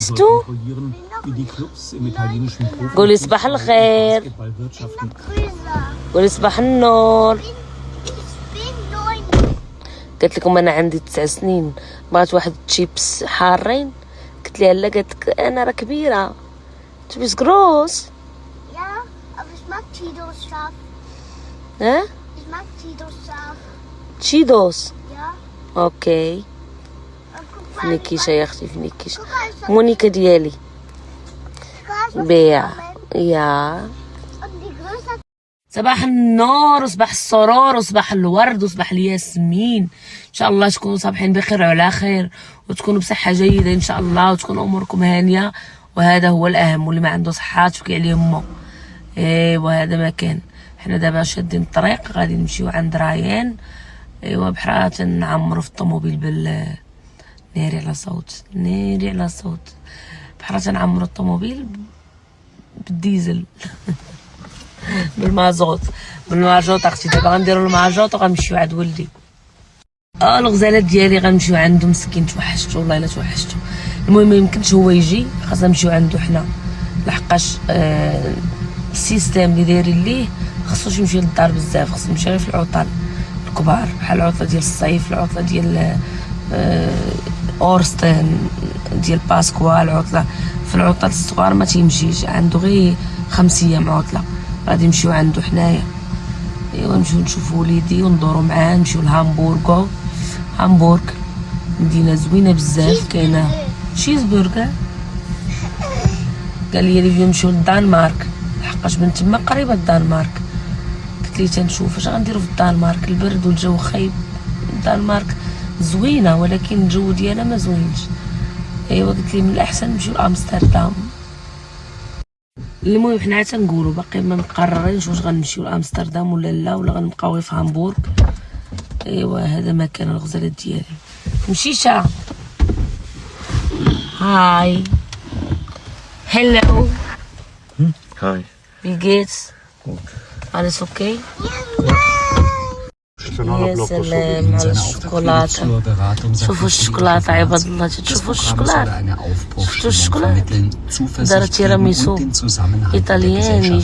du? قولي صباح الخير. قولي صباح النور. قلت لكم انا عندي 9 سنين بغات واحد تشيبس حارين، قلت لها لا، قالت لك انا راه كبيره. Du bist groß. Ja, aber ich mag Cheetos scharf. ها Ich mag Cheetos scharf. تشيدوس. Ja. اوكي. Und guck mal, فنيكيشه يا اختي، فنيكيشه. مونيكا ديالي بيع يا und die größer. صباح النور وصباح السرور وصباح الورد وصباح الياسمين. ان شاء الله تكونوا صابحين بخير وعلى خير وتكونوا بصحه جيده ان شاء الله، وتكون اموركم هانيه، وهذا هو الاهم. واللي ما عنده صحه تبكي عليه امه. ايوا هذا ما كان. حنا دابا شادين الطريق غادي نمشيو عند رايان. ايوا بحرات نعمروا في الطوموبيل ناري على صوت، ناري على صوت. بحرات نعمروا الطوموبيل بالديزل بالمازوت اختي. دابا غنديروا المازوت وغنمشيو عند ولدي. الغزالات ديالي غنمشيو عنده مسكين، توحشتو والله الا توحشتو. المهم ميمكنش هو يجي، خاصنا نمشيو عنده حنا، لحقاش السيستيم اللي دايرين ليه خاصوش يمشي للدار بزاف، خاصو يمشي غير في العطل الكبار، بحال العطله ديال الصيف، العطله ديال اورستن، ديال باسكوا. العطله في العطل الصغار ما تيمشيش عنده، غير 5 ايام عطله غادي نمشيو عنده حنايا. ايوا نمشيو نشوفو وليدي وندورو معاه، نمشيو لهامبورغ. هامبورغ مدينه زوينه بزاف، كاينه شيزبرغر. قال لي اللي نمشيو للدنمارك لحقاش من تما قريبه الدنمارك. قلت ليه تنشوف اش غنديرو في الدنمارك، البرد والجو خايب. الدنمارك زوينه ولكن الجو ديالها ما زوينش. ايوا قلت لي من الاحسن نمشيو لامستردام. المهم حنا تنقولوا باقي ما مقررينش واش غنمشيو لامستردام ولا لا، ولا غنبقاو في هامبورغ. ايوا هذا مكان الغزالات ديالي. مشيشه. هاي هلو. Hi. Wie geht's? Gut. Alles okay? يا سلام على الشوكولاتة. شوفوا الشوكولاتة عباد الله، تشوفوا الشوكولاتة. شفتوا الشوكولاتة؟ دار تيراميسو إيطالياني.